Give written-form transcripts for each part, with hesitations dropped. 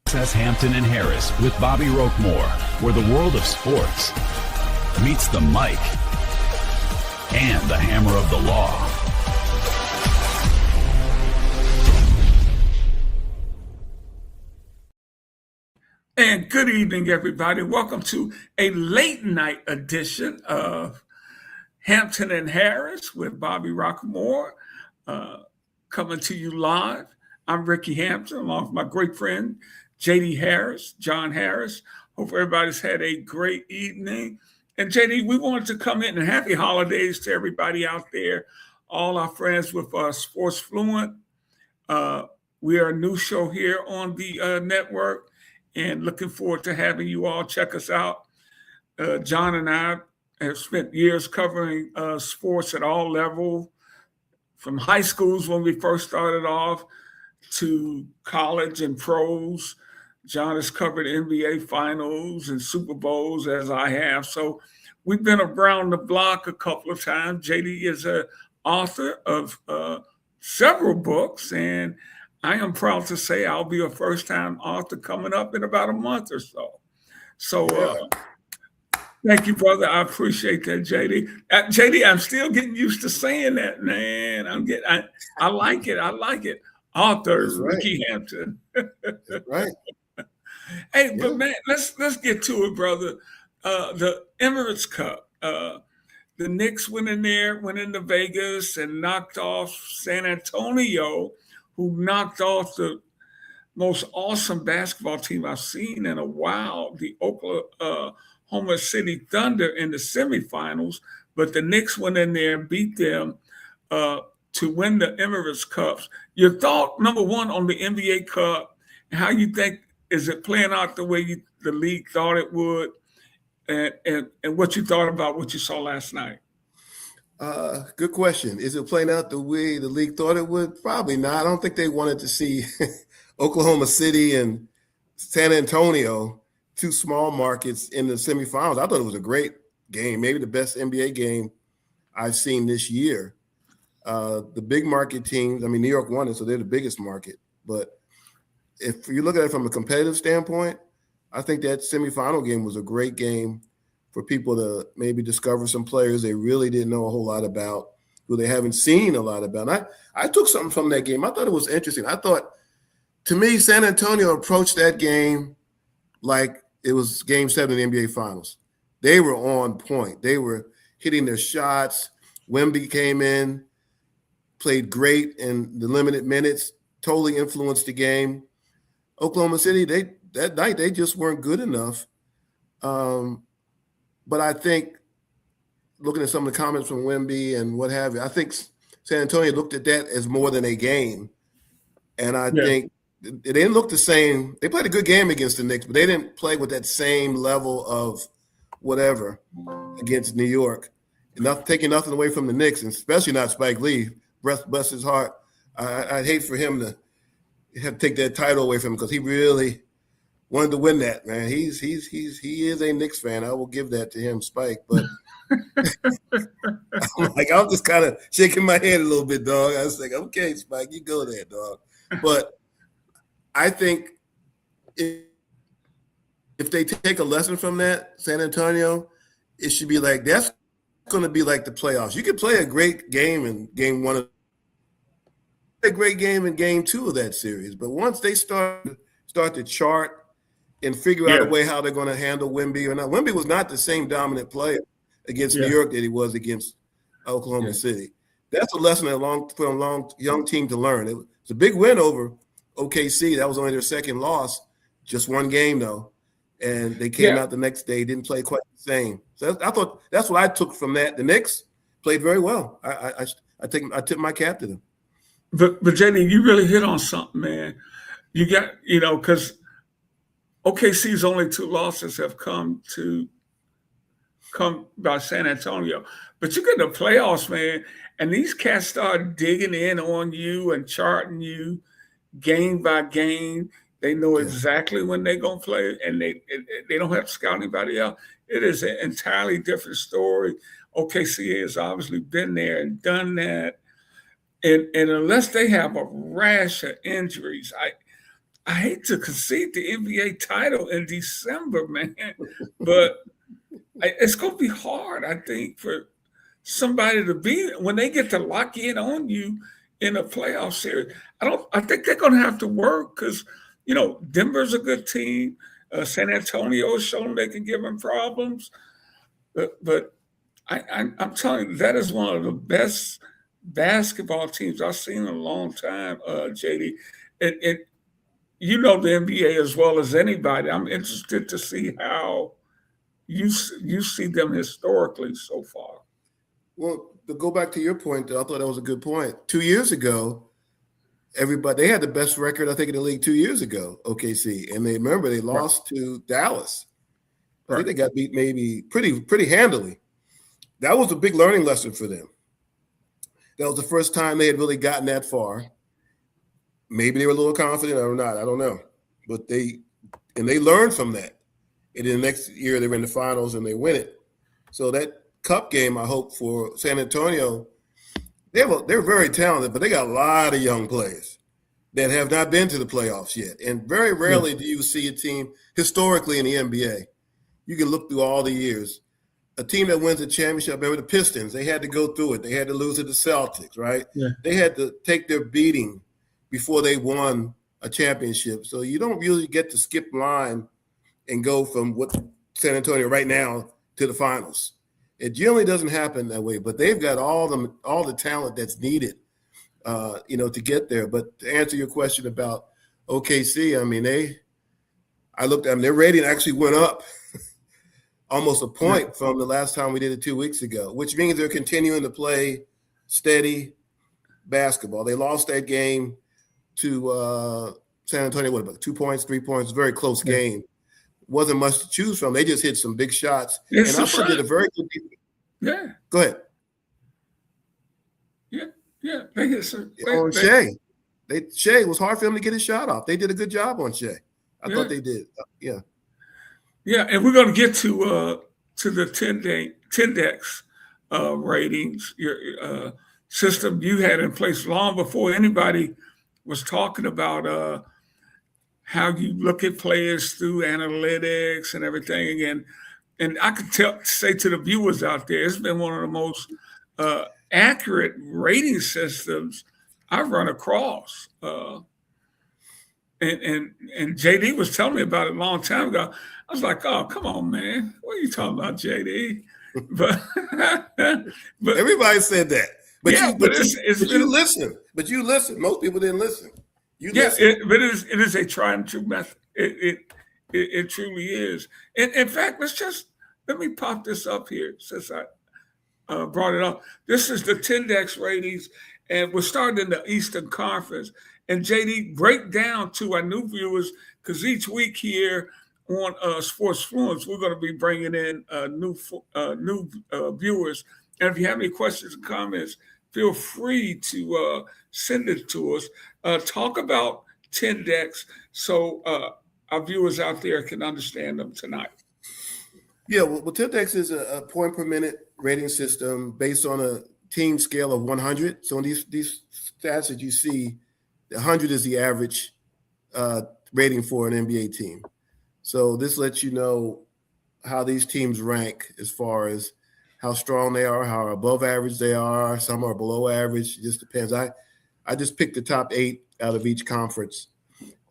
Access Hampton and Harris with Bobbi Roquemore, where the world of sports meets the mic and the hammer of the law. And good evening, everybody. Welcome to a late night edition of Hampton and Harris with Bobbi Roquemore, coming to you live. I'm Ricky Hampton, along with my great friend, JD Harris, John Harris. Hope everybody's had a great evening. And JD, we wanted to come in and happy holidays to everybody out there, all our friends with Sports Fluent. We are a new show here on the network, and looking forward to having you all check us out. John and I have spent years covering sports at all levels, from high schools when we first started off to college and pros. John has covered NBA finals and Super Bowls, as I have. So we've been around the block a couple of times. JD is an author of several books, and I am proud to say I'll be a first-time author coming up in about a month or so. So thank you, brother. I appreciate that, JD. JD, I'm still getting used to saying that, man. I like it. I like it. Author Ricky Hampton. Right. Hey, but man, let's get to it, brother. The Emirates Cup. The Knicks went into Vegas and knocked off San Antonio, who knocked off the most awesome basketball team I've seen in a while, the Oklahoma City Thunder, in the semifinals. But the Knicks went in there and beat them to win the Emirates Cups. Your thought, number one, on the NBA Cup, and how you think, is it playing out the way the league thought it would, and what you thought about what you saw last night? Good question. Is it playing out the way the league thought it would? Probably not. I don't think they wanted to see Oklahoma City and San Antonio, two small markets, in the semifinals. I thought it was a great game, maybe the best NBA game I've seen this year. The big market teams, New York won it, so they're the biggest market. But if you look at it from a competitive standpoint, I think that semifinal game was a great game for people to maybe discover some players they really didn't know a whole lot about, who they haven't seen a lot about. And I took something from that game. I thought it was interesting. I thought, to me, San Antonio approached that game like it was Game 7 of the NBA Finals. They were on point. They were hitting their shots. Wemby came in, played great in the limited minutes, totally influenced the game. Oklahoma City, that night they just weren't good enough. But I think, looking at some of the comments from Wemby and what have you, I think San Antonio looked at that as more than a game. And I think they didn't look the same. They played a good game against the Knicks, but they didn't play with that same level of whatever against New York. Taking nothing away from the Knicks, and especially not Spike Lee. Bless his heart. I'd hate for him to have to take that title away from him, because he really wanted to win that, man. He is a Knicks fan. I will give that to him, Spike. But I'm just kind of shaking my head a little bit, dog. I was like, okay, Spike, you go there, dog. But I think if they take a lesson from that, San Antonio, it should be like, that's going to be like the playoffs. You could play a great game in game one, a great game in game two of that series, but once they start to chart and figure out a way how they're going to handle Wemby or not. Wemby was not the same dominant player against New York that he was against Oklahoma City. That's a lesson for a young team to learn. It's a big win over OKC. That was only their second loss, just one game though, and they came out the next day, didn't play quite the same. So I thought that's what I took from that. The Knicks played very well. I tip my cap to them. But Jenny, you really hit on something, man. You got, because OKC's only two losses have come by San Antonio. But you get the playoffs, man, and these cats start digging in on you and charting you game by game. They know exactly when they're going to play, and they don't have to scout anybody else. It is an entirely different story. OKC has obviously been there and done that. And unless they have a rash of injuries, I hate to concede the NBA title in December, man, but it's going to be hard, I think, for somebody to be when they get to lock in on you in a playoff series. I think they're going to have to work because, Denver's a good team. San Antonio has shown they can give them problems. But I'm telling you, that is one of the best basketball teams I've seen in a long time, JD. You know the NBA as well as anybody. I'm interested to see how you see them historically so far. Well, to go back to your point, though, I thought that was a good point. 2 years ago, they had the best record, I think, in the league 2 years ago, OKC. And they lost to Dallas. I think they got beat maybe pretty handily. That was a big learning lesson for them. That was the first time they had really gotten that far. Maybe they were a little confident or not, I don't know. But they learned from that. And then the next year they were in the finals and they win it. So that cup game, I hope, for San Antonio, they're very talented, but they got a lot of young players that have not been to the playoffs yet. And very rarely do you see a team historically in the NBA. You can look through all the years. A team that wins a championship, remember the Pistons, they had to go through it. They had to lose to the Celtics, right? Yeah. They had to take their beating before they won a championship. So you don't really get to skip line and go from what San Antonio right now to the finals. It generally doesn't happen that way, but they've got all the talent that's needed, to get there. But to answer your question about OKC, I mean, I looked at them, their rating actually went up almost a point from the last time we did it 2 weeks ago, which means they're continuing to play steady basketball. They lost that game to San Antonio, what about 2 points, 3 points, very close game. Wasn't much to choose from. They just hit some big shots. And I thought did a very good defense. Yeah. Go ahead. Yeah. They hit some. On Shea. Shea, was hard for him to get his shot off. They did a good job on Shea. I thought they did. Yeah. Yeah, and we're going to get to the Tendex ratings, your system you had in place long before anybody was talking about how you look at players through analytics and everything. And I can say to the viewers out there, it's been one of the most accurate rating systems I've run across. And JD was telling me about it a long time ago. I was like, oh, come on, man. What are you talking about, JD? But everybody said that. But yeah, you listen. But you listen. Most people didn't listen. But it is a tried and true method. It truly is. And in fact, let me pop this up here since I brought it up. This is the Tendex ratings, and we're starting in the Eastern Conference. And JD, break down to our new viewers, because each week here on Sports Fluence, we're going to be bringing in new viewers. And if you have any questions or comments, feel free to send it to us. Talk about Tendex so our viewers out there can understand them tonight. Yeah, well, Tendex is a point per minute rating system based on a team scale of 100. So in these stats that you see, 100 is the average rating for an NBA team. So this lets you know how these teams rank as far as how strong they are, how above average they are. Some are below average. It just depends. I just picked the top 8 out of each conference,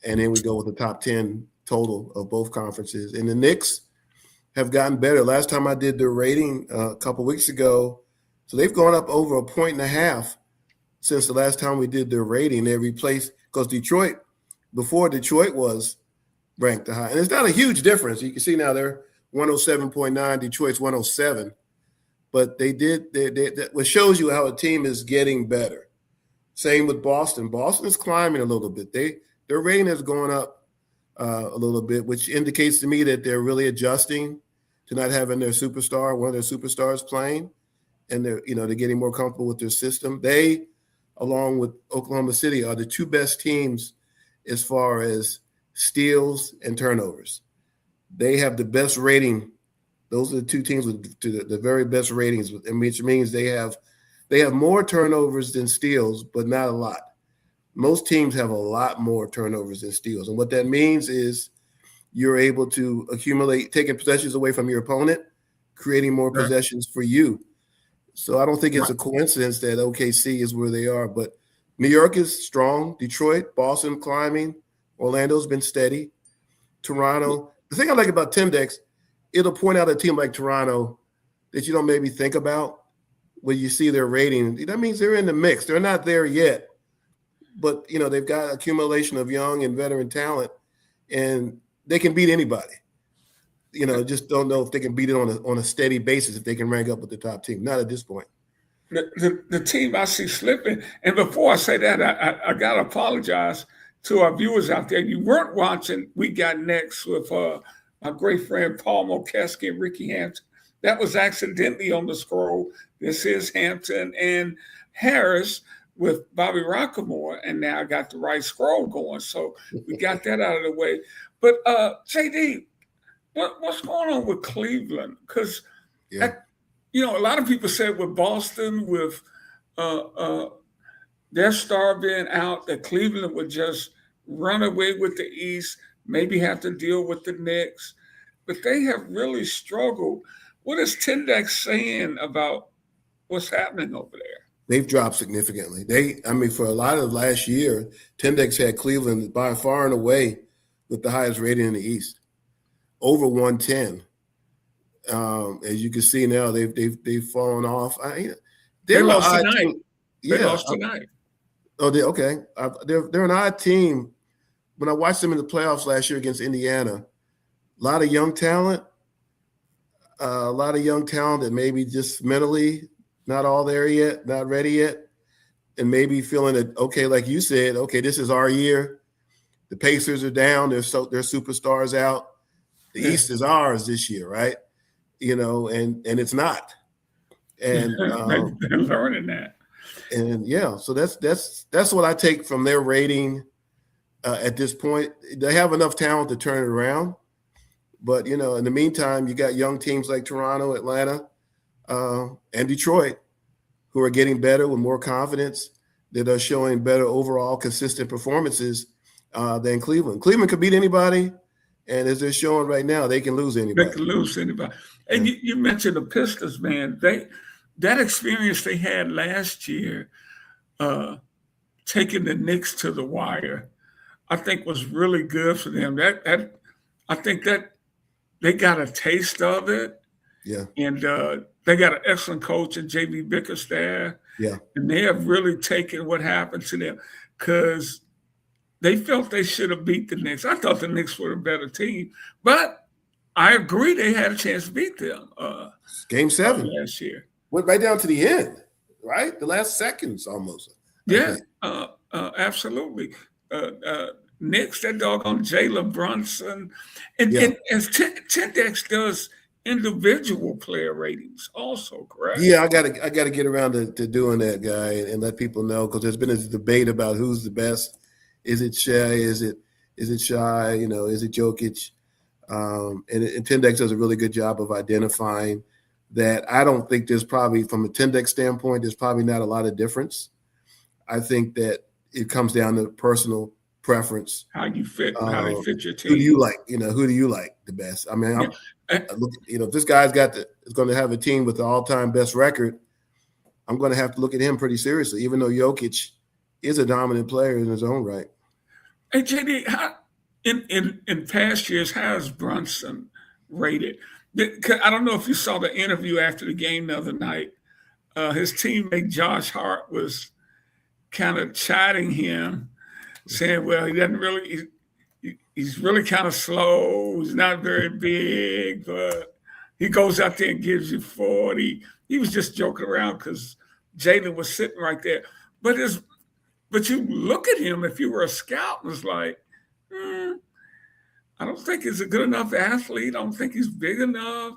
and then we go with the top 10 total of both conferences. And the Knicks have gotten better. Last time I did their rating a couple weeks ago, so they've gone up over 1.5 points since the last time we did their rating. They replaced, because Detroit was ranked the high. And it's not a huge difference. You can see now they're 107.9, Detroit's 107. But what shows you how a team is getting better. Same with Boston. Boston is climbing a little bit. Their rating has gone up a little bit, which indicates to me that they're really adjusting to not having one of their superstars playing. And they're getting more comfortable with their system. They, along with Oklahoma City, are the 2 best teams as far as steals and turnovers. They have the best rating. Those are the 2 teams with the very best ratings, which means they have more turnovers than steals, but not a lot. most teams have a lot more turnovers than steals. And what that means is you're able to accumulate, taking possessions away from your opponent, creating more possessions for you. So I don't think it's a coincidence that OKC is where they are. But New York is strong. Detroit, Boston climbing. Orlando's been steady. Toronto. The thing I like about Timdex, it'll point out a team like Toronto that you don't maybe think about when you see their rating. That means they're in the mix. They're not there yet. But, they've got accumulation of young and veteran talent, and they can beat anybody. Just don't know if they can beat it on a steady basis, if they can rank up with the top team. Not at this point. The team I see slipping, and before I say that, I got to apologize to our viewers out there. You weren't watching We Got Next with my great friend Paul Mokeski and Ricky Hampton. That was accidentally on the scroll. This is Hampton and Harris with Bobbi Roquemore, and now I got the right scroll going. So we got that out of the way. But JD, what's going on with Cleveland? Because a lot of people said with Boston, with their star being out, that Cleveland would just run away with the East, maybe have to deal with the Knicks. But they have really struggled. What is Tindex saying about what's happening over there? They've dropped significantly. For a lot of last year, Tindex had Cleveland by far and away with the highest rating in the East, over 110. As you can see now, they've fallen off. They lost tonight. They lost tonight. Okay. They're an odd team. When I watched them in the playoffs last year against Indiana, a lot of young talent, that maybe just mentally not all there yet, not ready yet, and maybe feeling that, okay, like you said, okay, this is our year. The Pacers are down. Their superstars out. The East is ours this year, right? And it's not. And they're learning that. And so that's what I take from their rating at this point. They have enough talent to turn it around, but in the meantime, you got young teams like Toronto, Atlanta, and Detroit, who are getting better with more confidence, that are showing better overall consistent performances than Cleveland. Cleveland could beat anybody, and as they're showing right now, they can lose anybody. They can lose anybody. And you mentioned the Pistons, man. That experience they had last year, taking the Knicks to the wire, I think was really good for them. I think that they got a taste of it. Yeah. And they got an excellent coach in J.B. Bickerstaff. Yeah. And they have really taken what happened to them, because they felt they should have beat the Knicks. I thought the Knicks were a better team, but I agree they had a chance to beat them. Game 7 last year. Went right down to the end, right? The last seconds almost. Yeah, absolutely. Knicks, that doggone Jalen Brunson. And as Tindex does individual player ratings also, correct? Yeah, I gotta get around to doing that, guy, and let people know, because there's been a debate about who's the best. Is it Shai? Is it Shai? Is it Jokic? And Tindex does a really good job of identifying that. I don't think there's probably, from a Tindex standpoint, there's probably not a lot of difference. I think that it comes down to personal preference. How you fit, how they fit your team. Who do you like? Who do you like the best? I mean, if this guy's is going to have a team with the all-time best record, I'm going to have to look at him pretty seriously, even though Jokic is a dominant player in his own right. Hey, JD, how, in past years, how is Brunson rated? I don't know if you saw the interview after the game the other night. His teammate Josh Hart was kind of chiding him, saying, well, he doesn't really, he's really kind of slow. He's not very big, but he goes out there and gives you 40. He was just joking around because Jalen was sitting right there. But you look at him, if you were a scout, and it's like, I don't think he's a good enough athlete. I don't think he's big enough.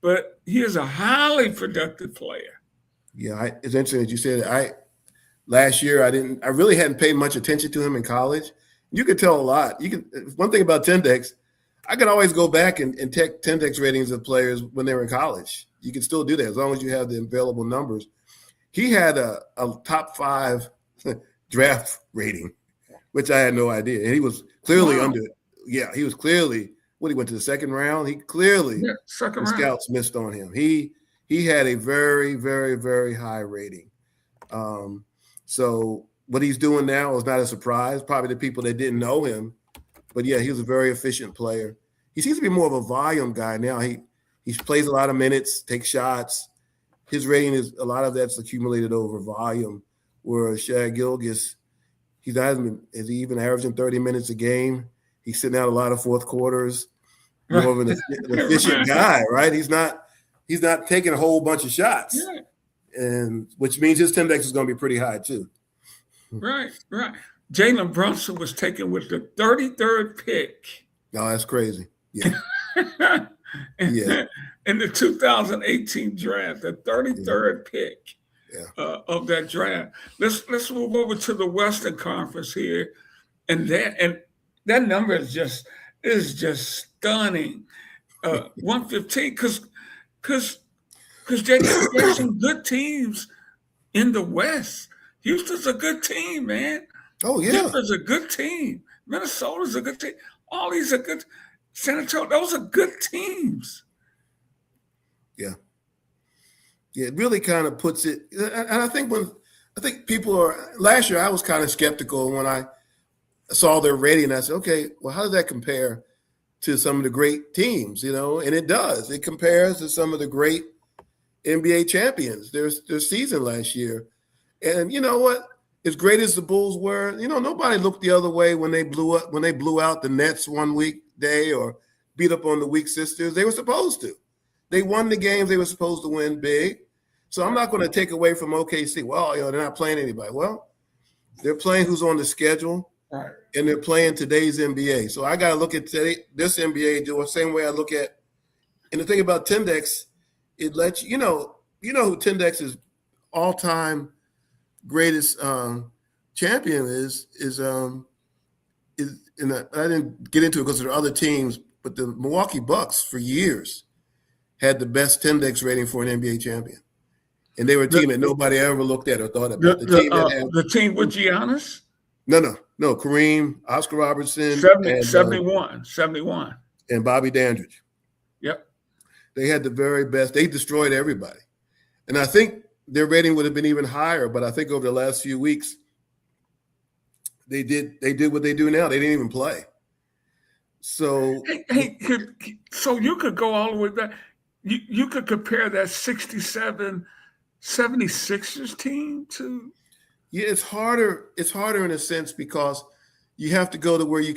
But he is a highly productive player. Yeah, it's interesting that you said last year I really hadn't paid much attention to him in college. You could tell a lot. One thing about Tindex, I can always go back and check Tindex ratings of players when they were in college. You can still do that as long as you have the available numbers. He had a top 5 draft rating, which I had no idea. And he was clearly under. Yeah, he was clearly when he went to the second round. He clearly second the round. scouts missed on him. He had a very, very, very high rating. So what he's doing now is not a surprise. Probably the people that didn't know him, but yeah, he was a very efficient player. He seems to be more of a volume guy now. He plays a lot of minutes, takes shots. His rating is a lot of that's accumulated over volume. Whereas Shaq Gilgeous, is he even averaging 30 minutes a game? He's sitting out a lot of fourth quarters. More of an efficient guy, right? He's not taking a whole bunch of shots, and which means his index is going to be pretty high too. Right. Jalen Brunson was taken with the 33rd pick. No, that's crazy. Yeah. In the 2018 draft, the 33rd pick of that draft. Let's move over to the Western Conference here, and that number is just stunning. 115, because there's some good teams in the West. Houston's a good team, man. Oh yeah, Denver's a good team. Minnesota's a good team. All these are good. San Antonio, those are good teams. Yeah, it really kind of puts it. And I think people are. Last year, I was kind of skeptical when I saw their rating. I said, okay, well, how does that compare to some of the great teams? And it does. It compares to some of the great NBA champions. Their season last year, and you know what? As great as the Bulls were, nobody looked the other way when they blew out the Nets one weekday or beat up on the weak sisters. They were supposed to. They won the games they were supposed to win big. So I'm not going to take away from OKC. Well, they're not playing anybody. Well, they're playing who's on the schedule, and they're playing today's NBA. So I got to look at this NBA the same way I look at. And the thing about Tindex, it lets you know who Tindex's all-time greatest champion is and I didn't get into it because there are other teams, but the Milwaukee Bucks for years had the best Tindex rating for an NBA champion, and they were a team that nobody ever looked at or thought about. The team with Giannis? No, Kareem, Oscar Robertson, 71, and Bobby Dandridge. Yep, they had the very best. They destroyed everybody, and I think their rating would have been even higher, but I think over the last few weeks, they did what they do now. They didn't even play. So, so you could go all the way back. You could compare that 67 76ers team to. Yeah, it's harder. It's harder in a sense because you have to go to where you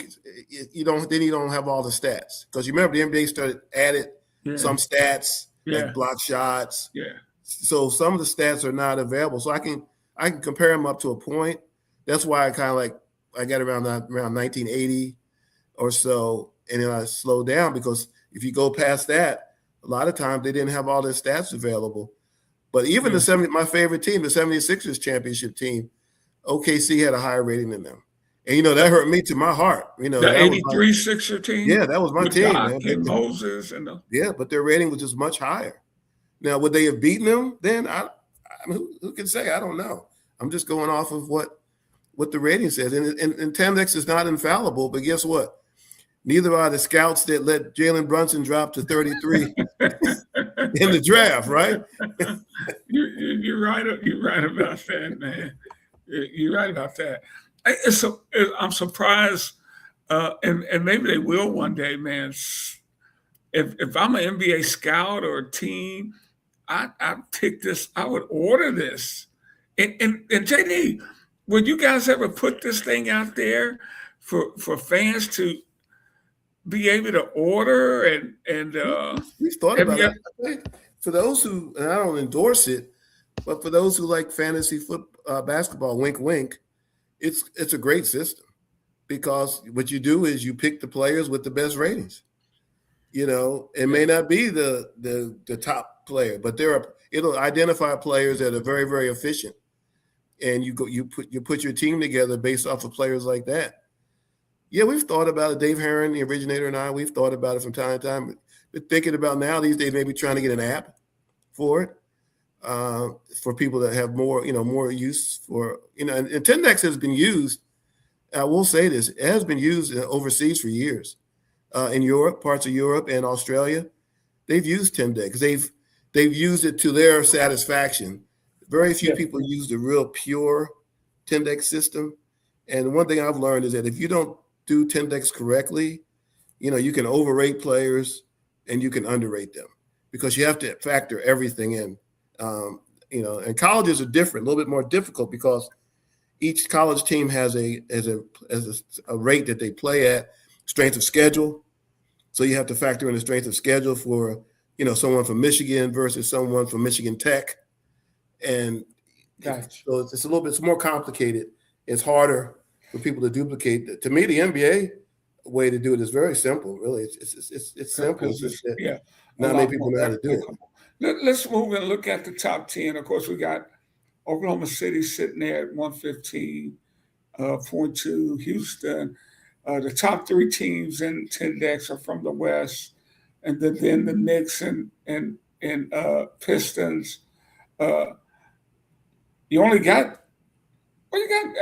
don't have all the stats, because you remember the NBA started added some stats like block shots. Yeah. So some of the stats are not available. So I can compare them up to a point. That's why I got around 1980 or so, and then I slowed down, because if you go past that, a lot of times they didn't have all their stats available. But even my favorite team, the 76ers championship team, OKC had a higher rating than them. And, that hurt me to my heart. The 83 Sixer team? Yeah, that was my team, man. And Moses. But their rating was just much higher. Now, would they have beaten them then? I mean, who can say? I don't know. I'm just going off of what the rating says. And Tindex is not infallible, but guess what? Neither are the scouts that let Jalen Brunson drop to 33 in the draft, right? You're right. You're right about that, man. You're right about that. I'm surprised, and maybe they will one day, man. If I'm an NBA scout or a team, I pick this. I would order this. And JD, would you guys ever put this thing out there for fans to be able to order and we've thought about it. For those who, and I don't endorse it, but for those who like fantasy basketball, wink, wink, it's a great system, because what you do is you pick the players with the best ratings. It may not be the top player, but it'll identify players that are very, very efficient, and you put your team together based off of players like that. Yeah, we've thought about it. Dave Herron, the originator, and we've thought about it from time to time. But thinking about now these days, maybe trying to get an app for it. for people that have more use for, and Tendex has been used. I will say this, it has been used overseas for years. In Europe, parts of Europe and Australia, they've used Tendex. They've used it to their satisfaction. Very few people use the real pure Tendex system. And one thing I've learned is that if you don't do Tendex correctly, you can overrate players and you can underrate them because you have to factor everything in. And colleges are different, a little bit more difficult because each college team has a rate that they play at, strength of schedule. So you have to factor in the strength of schedule for, someone from Michigan versus someone from Michigan Tech. And so it's a little bit, it's more complicated. It's harder for people to duplicate. To me, the NBA way to do it is very simple, really. It's simple. It's just that not many people know how to do it. Let's move and look at the top 10. Of course, we got Oklahoma City sitting there at 115.2. Houston. The top 3 teams in Tendex are from the West, and then the Knicks and Pistons. You only got. Well, you got.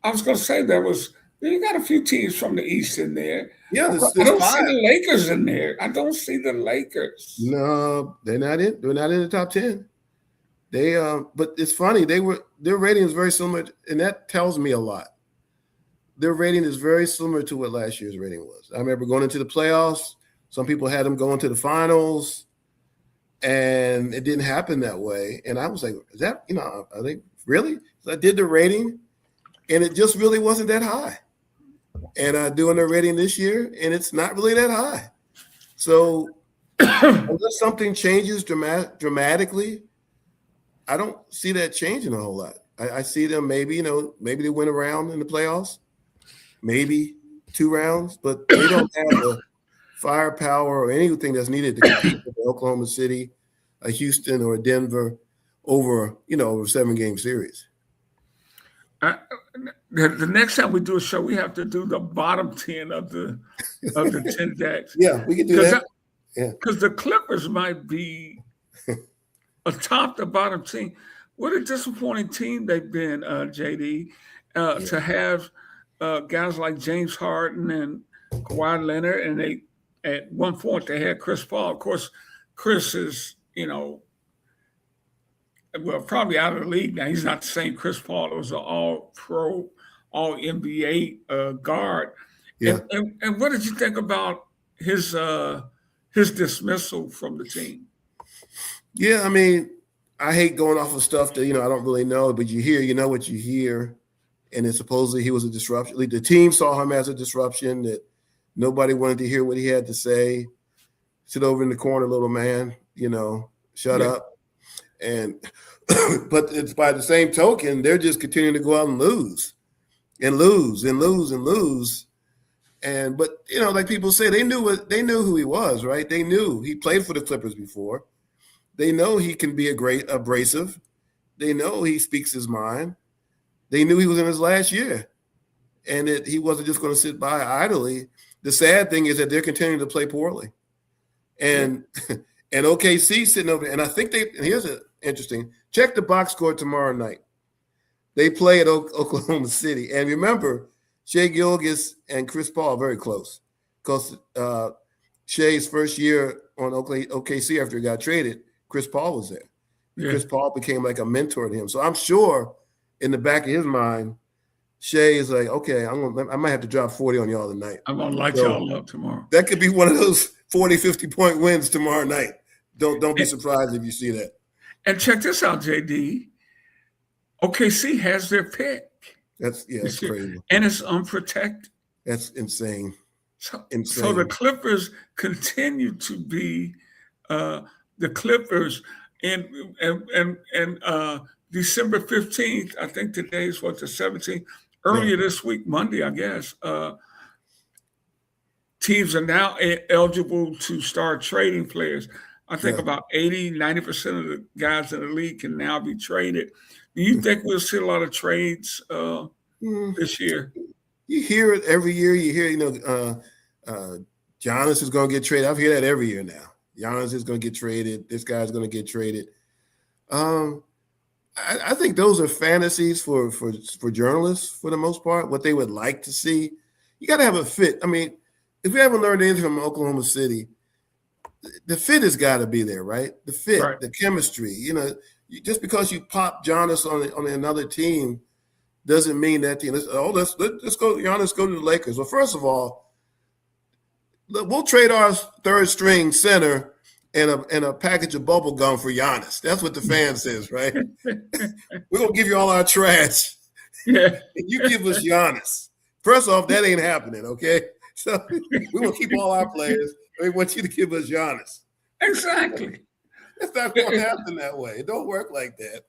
I was going to say you got a few teams from the East in there. Yeah, I don't see the Lakers in there. I don't see the Lakers. No, they're not in. They're not in the top 10. They but it's funny. Their rating is very similar, and that tells me a lot. Their rating is very similar to what last year's rating was. I remember going into the playoffs. Some people had them going to the finals, and it didn't happen that way. And I was like, "Is that are they really?" So I did the rating, and it just really wasn't that high. And I'm doing the rating this year, and it's not really that high. So unless something changes dramatically, I don't see that changing a whole lot. I see them maybe they win a round in the playoffs, maybe 2 rounds, but they don't have the firepower or anything that's needed to compete with Oklahoma City, a Houston, or a Denver over a 7-game series. The next time we do a show, we have to do the bottom 10 of the Tendex. Yeah, we can do that. Because the Clippers might be a top to bottom team. What a disappointing team they've been, JD, to have guys like James Harden and Kawhi Leonard, and they at one point they had Chris Paul. Of course, Chris is probably out of the league now. He's not the same Chris Paul. It was an all-pro, all-NBA guard. Yeah. And what did you think about his dismissal from the team? Yeah, I mean, I hate going off of stuff that I don't really know, but you hear what you hear, and then supposedly he was a disruption. The team saw him as a disruption, that nobody wanted to hear what he had to say. Sit over in the corner, little man. Shut up. And but it's by the same token, they're just continuing to go out and lose. And but like people say, they knew who he was, right? They knew he played for the Clippers before. They know he can be abrasive. They know he speaks his mind. They knew he was in his last year, and that he wasn't just going to sit by idly. The sad thing is that they're continuing to play poorly, and OKC sitting over there. And I think here's an interesting, check the box score tomorrow night. They play at Oklahoma City. And remember, Shai Gilgeous and Chris Paul are very close, because Shai's first year on OKC after he got traded, Chris Paul was there. Yeah. Chris Paul became like a mentor to him. So I'm sure in the back of his mind, Shai is like, okay, I might have to drop 40 on y'all tonight. I'm going to light y'all up tomorrow. That could be one of those 40, 50-point wins tomorrow night. Don't be surprised if you see that. And check this out, JD. OKC has their pick. That's crazy. And it's unprotected. That's insane. So the Clippers continue to be the Clippers. And December 15th, I think today is the 17th. Earlier this week, Monday, I guess, teams are now eligible to start trading players. I think about 90% of the guys in the league can now be traded. Do you think we'll see a lot of trades this year? You hear it every year. You hear, Giannis is going to get traded. I've heard that every year now. Giannis is going to get traded. This guy's going to get traded. I think those are fantasies for journalists for the most part. What they would like to see, you got to have a fit. I mean, if we haven't learned anything from Oklahoma City, the fit has got to be there, right? The fit, right. The chemistry. You know, just because you pop Giannis on another team doesn't mean that team. Let's go, Giannis, go to the Lakers. Well, first of all, we'll trade our third string center and a package of bubble gum for Giannis. That's what the fan says, right? We're gonna give you all our trash. Yeah. And you give us Giannis. First off, that ain't happening, okay? So we will keep all our players. We want you to give us Giannis. Exactly. It's not going to happen that way. It don't work like that.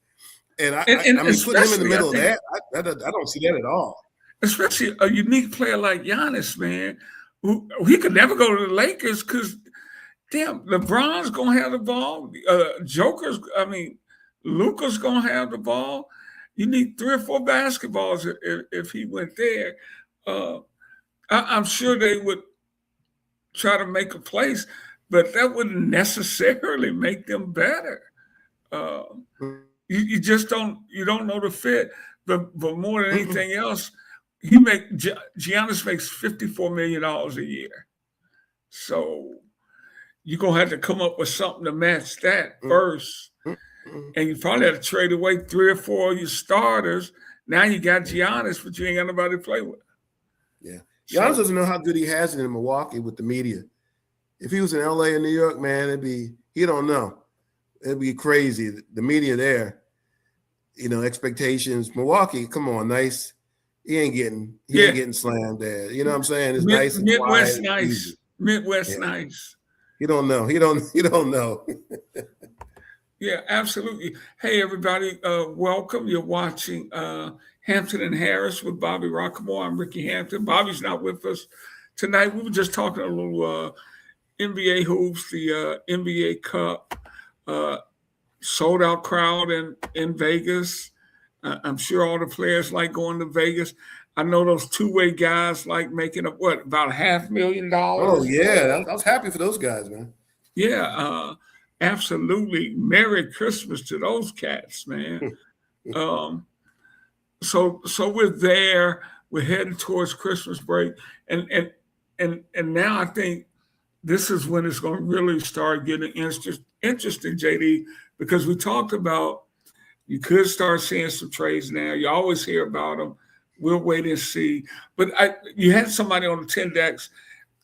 And I mean, putting him in the middle of that, I don't see that at all. Especially a unique player like Giannis, man, who he could never go to the Lakers because, damn, LeBron's going to have the ball. Luka's going to have the ball. You need 3 or 4 basketballs if he went there. I'm sure they would try to make a place, but that wouldn't necessarily make them better. You just don't know the fit. But more than anything else, Giannis makes $54 million a year. So you're gonna have to come up with something to match that first. And you probably have to trade away 3 or 4 of your starters. Now you got Giannis, but you ain't got nobody to play with. Yeah. Giannis doesn't know how good he has it in Milwaukee with the media. If he was in LA and New York, man, he don't know. It'd be crazy. The media there, you know, expectations. Milwaukee, come on, nice. He ain't getting slammed there. You know what I'm saying? It's nice and Midwest quiet. Nice. Easy. Midwest nice. He don't know. He don't know. Yeah, absolutely. Hey, everybody, welcome. You're watching Hampton and Harris with Bobbi Roquemore. I'm Ricky Hampton. Bobby's not with us tonight. We were just talking a little NBA hoops, the NBA Cup, sold out crowd in Vegas. I'm sure all the players like going to Vegas. I know those two-way guys like making up, about $500,000? Oh, yeah. I was happy for those guys, man. Yeah, absolutely. Merry Christmas to those cats, man. So we're there. We're heading towards Christmas break, and now I think this is when it's going to really start getting interesting, JD, because we talked about you could start seeing some trades now. You always hear about them. We'll wait and see. But you had somebody on the 10 decks.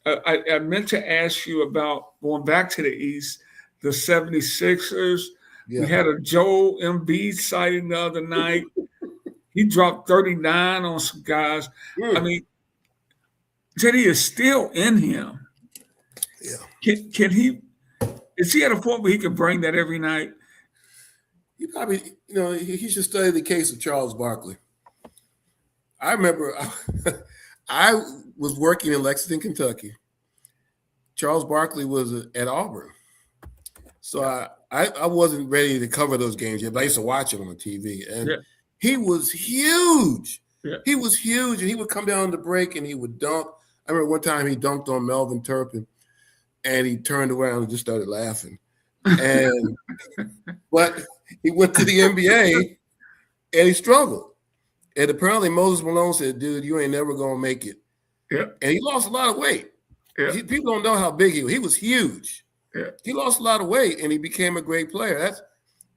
I meant to ask you about going back to the East, the 76ers. Yeah. We had a Joel Embiid sighting the other night. He dropped 39 on some guys. I mean, JD is still in him. Yeah. Can he? Is he at a point where he can bring that every night? He probably, he should study the case of Charles Barkley. I remember I was working in Lexington, Kentucky. Charles Barkley was at Auburn. So I wasn't ready to cover those games yet, but I used to watch him on the TV. And he was huge. Yeah. He was huge, and he would come down the break and he would dunk. I remember one time he dunked on Melvin Turpin, and he turned around and just started laughing. And but he went to the NBA and he struggled. And apparently Moses Malone said, dude, you ain't never going to make it. Yeah. And he lost a lot of weight. Yeah. People don't know how big he was. He was huge. Yeah. He lost a lot of weight, and he became a great player. That's,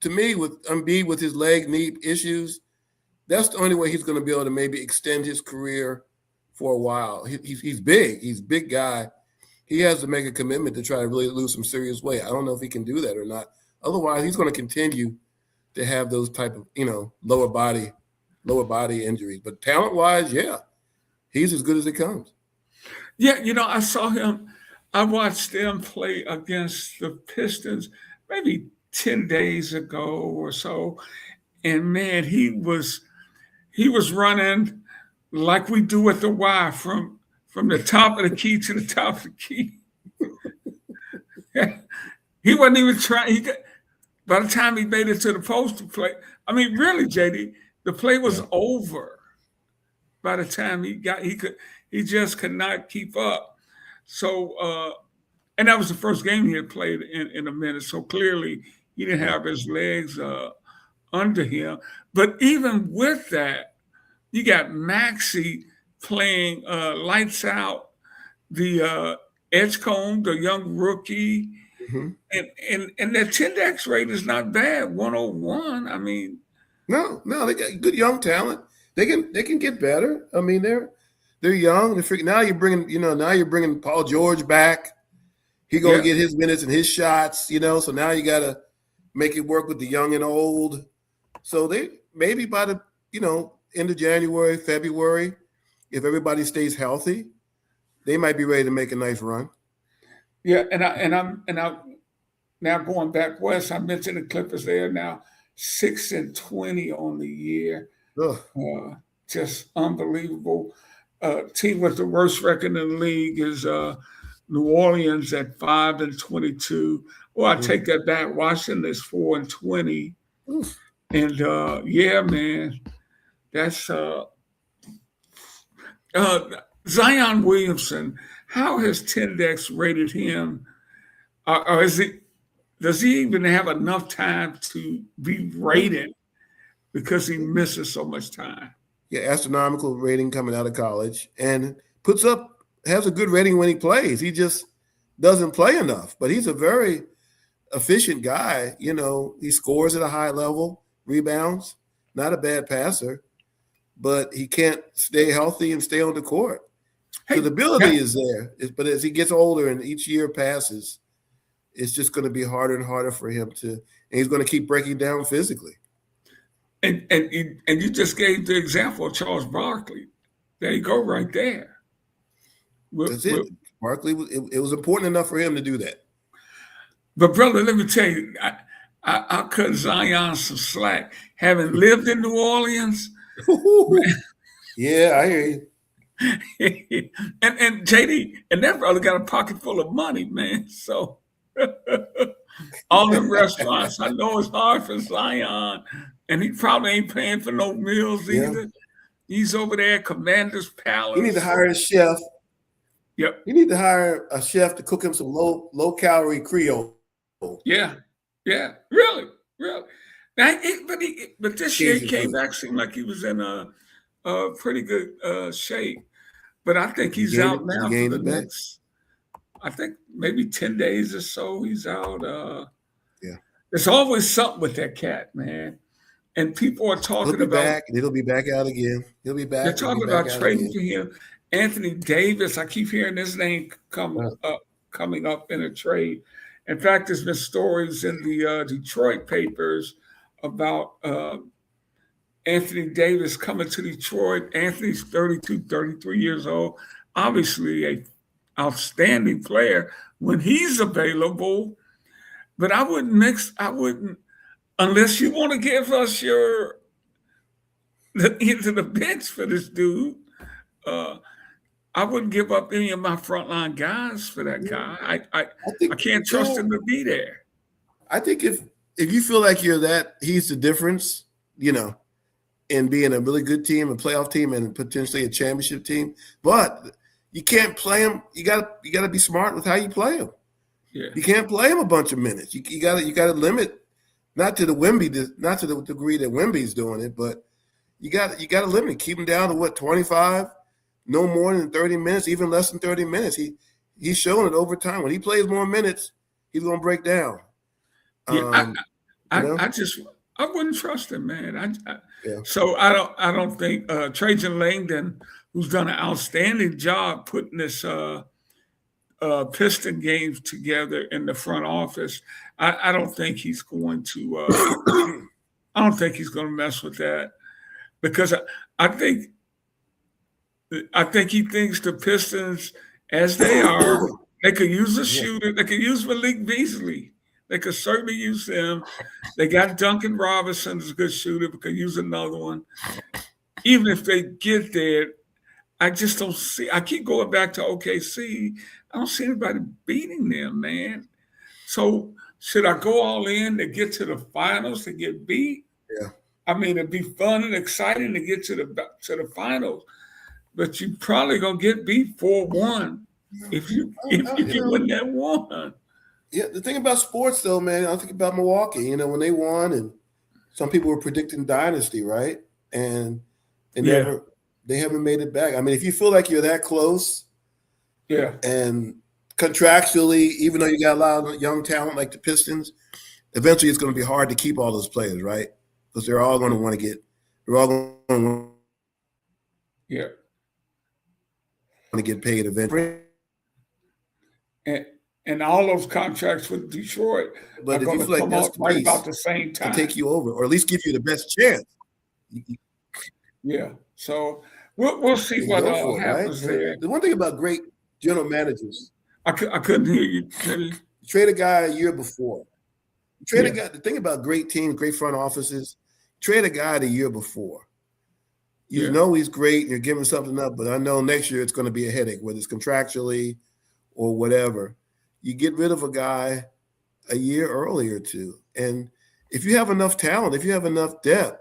to me, with Embiid with his leg, knee issues, that's the only way he's going to be able to maybe extend his career for a while. He's big. He's a big guy. He has to make a commitment to try to really lose some serious weight. I don't know if he can do that or not. Otherwise, he's going to continue to have those type of, lower body injuries. But talent-wise, yeah, he's as good as it comes. Yeah, I saw him. I watched them play against the Pistons maybe 10 days ago or so. And, man, he was running like we do at the Y from the top of the key to the top of the key. He wasn't even trying. By the time he made it to the post to play, I mean, really, JD, the play was over. By the time he just could not keep up. So, and that was the first game he had played in a minute. So clearly He didn't have his legs under him. But even with that, you got Maxey playing lights out, the Edgecombe, the young rookie, Mhm. and their Tindex rate is not bad, 101. I mean, No, they got good young talent. They can get better. I mean, they're young. Now you're bringing Paul George back. He gonna yeah, get his minutes and his shots. So now you got to make it work with the young and old. So they maybe by the end of January, February, if everybody stays healthy, they might be ready to make a nice run. yeah. I'm now going back west. I mentioned the Clippers. They are now 6-20 on the year. Ugh. Just unbelievable. Team with the worst record in the league is New Orleans at 5-22. Well, I take that back. Washington is 4-20. Oof. And yeah, man, that's Zion Williamson. How has Tindex rated him? Or does he even have enough time to be rated because he misses so much time? Yeah, astronomical rating coming out of college, and has a good rating when he plays. He just doesn't play enough, but he's a very efficient guy. He scores at a high level, rebounds, not a bad passer, but he can't stay healthy and stay on the court. Hey, So the ability is there, but as he gets older and each year passes, it's just going to be harder and harder for him and he's going to keep breaking down physically. And you just gave the example of Charles Barkley. There you go, right there. That's it. Barkley, it was important enough for him to do that. But brother, let me tell you, I cut Zion some slack. Having lived in New Orleans, yeah, I hear you. and JD, and that brother got a pocket full of money, man. So all the restaurants, I know it's hard for Zion, and he probably ain't paying for no meals either. He's over there at Commander's Palace. You need to hire a chef. Yep. You need to hire a chef to cook him some low calorie Creole. Yeah, really. Now, but this year he came back, seemed like he was in a pretty good shape. But I think he's out now for the next, I think maybe 10 days or so. He's out. Yeah. There's always something with that cat, man. And people are talking about back, and it'll be back out again. He'll be back. They're talking about trading for him. Anthony Davis, I keep hearing his name coming up in a trade. In fact, there's been stories in the Detroit papers about Anthony Davis coming to Detroit. Anthony's 32, 33 years old. Obviously, an outstanding player when he's available. But I wouldn't, unless you want to give us into the bench for this dude. I wouldn't give up any of my frontline guys for that guy. I can't trust him to be there. I think if you feel like he's the difference, in being a really good team, a playoff team, and potentially a championship team, but you can't play him. You gotta be smart with how you play him. Yeah. You can't play him a bunch of minutes. You gotta limit, not to the degree that Wemby's doing it, but you gotta limit. Keep him down to 25. No more than 30 minutes, even less than 30 minutes. He's shown it over time. When he plays more minutes, he's gonna break down. Yeah, I wouldn't trust him, man. So I don't think Trajan Langdon, who's done an outstanding job putting this Piston games together in the front office. I don't think he's going to. I don't think he's going to mess with that because I think he thinks the Pistons, as they are, they could use a shooter. They could use Malik Beasley. They could certainly use him. They got Duncan Robinson as a good shooter. They could use another one. Even if they get there, I just don't see. I keep going back to OKC. I don't see anybody beating them, man. So should I go all in to get to the finals to get beat? Yeah. I mean, it'd be fun and exciting to get to the finals. But you probably gonna get beat 4-1 if you win that one. Yeah, the thing about sports, though, man, I think about Milwaukee. You know, when they won, and some people were predicting dynasty, right? And they Yeah, never, they haven't made it back. I mean, if you feel like you're that close, yeah, and contractually, even though you got a lot of young talent like the Pistons, eventually it's going to be hard to keep all those players, right? Because they're all going to want to get, they're all going to want yeah. to get paid eventually. And and all those contracts with Detroit are But if going you to feel like come that's out the right piece about the same and take time. you over, or at least give you the best chance, Yeah. So we'll see then what go for it, right? happens And there. the one thing about great general managers, I couldn't hear you. Teddy. you trade a guy a year before. You trade a Yeah. guy. The thing about great teams, great front offices, trade a guy the year before. You Yeah. know he's great and you're giving something up, but I know next year it's going to be a headache, whether it's contractually or whatever. You get rid of a guy a year earlier too. And if you have enough talent, if you have enough depth,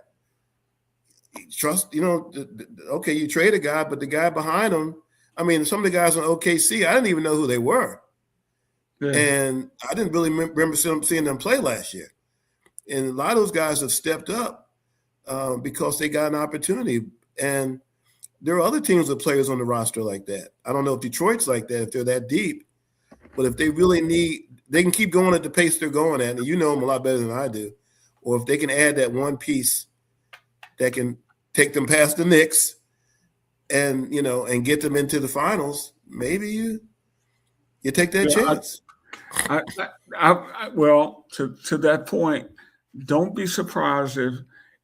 trust, okay, you trade a guy, but the guy behind him, I mean, some of the guys on OKC, I didn't even know who they were. Yeah. And I didn't really remember seeing them play last year. And a lot of those guys have stepped up because they got an opportunity. And there are other teams with players on the roster like that. I don't know if Detroit's like that, if they're that deep. But if they really need, they can keep going at the pace they're going at, and you know them a lot better than I do. Or if they can add that one piece that can take them past the Knicks and and get them into the finals, maybe you take that Yeah, chance. well, to that point, don't be surprised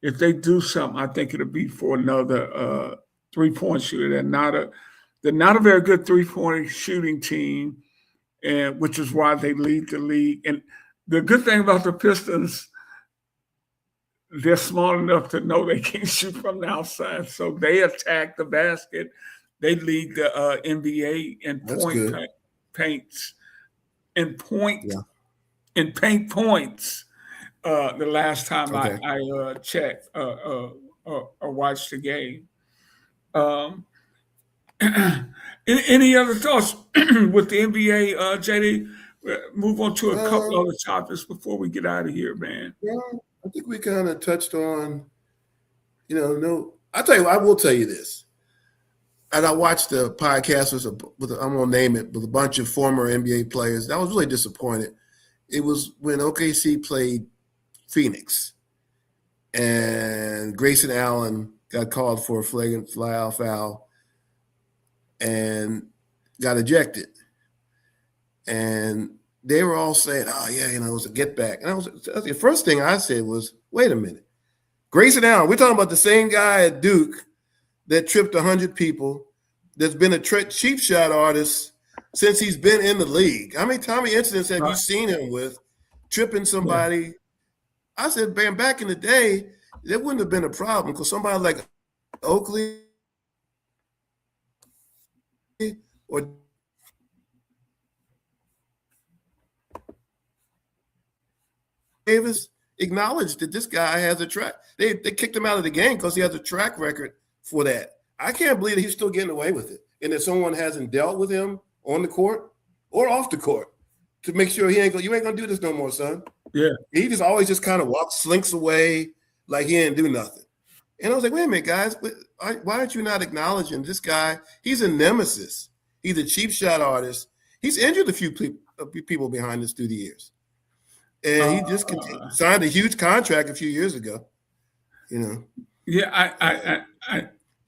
if they do something. I think it'll be for another 3-point shooter. They're not a very good 3-point shooting team, and which is why they lead the league. And the good thing about the Pistons, they're smart enough to know they can't shoot from the outside, so they attack the basket. They lead the NBA in That's good. paints and Yeah. paint points. The last time Okay. I checked or watched the game. Um, any other thoughts with the NBA, JD? Move on to a couple Um, other topics before we get out of here, man. well, I think we kind of touched on, no. I tell you, I will tell you this. And I watched the podcast I'm gonna name it, with a bunch of former NBA players. I was really disappointed. It was when OKC played Phoenix, and Grayson Allen got called for a flagrant fly-out foul and got ejected. And they were all saying, "Oh yeah, it was a get back." And the first thing I said was, "Wait a minute, Grayson Allen. We're talking about the same guy at Duke that tripped 100 people. That's been a cheap shot artist since he's been in the league. How many incidents have you seen him with tripping somebody?" I said, "Man, back in the day, there wouldn't have been a problem because somebody like Oakley or Davis acknowledged that this guy has a track. They kicked him out of the game because he has a track record for that. I can't believe that he's still getting away with it, and that someone hasn't dealt with him on the court or off the court to make sure you ain't gonna do this no more, son." Yeah. He just always just kind of slinks away like he didn't do nothing. And I was like, wait a minute, guys, why aren't you not acknowledging this guy? He's a nemesis. He's a cheap shot artist. He's injured a few people behind us through the years. And he just signed a huge contract a few years ago. Yeah,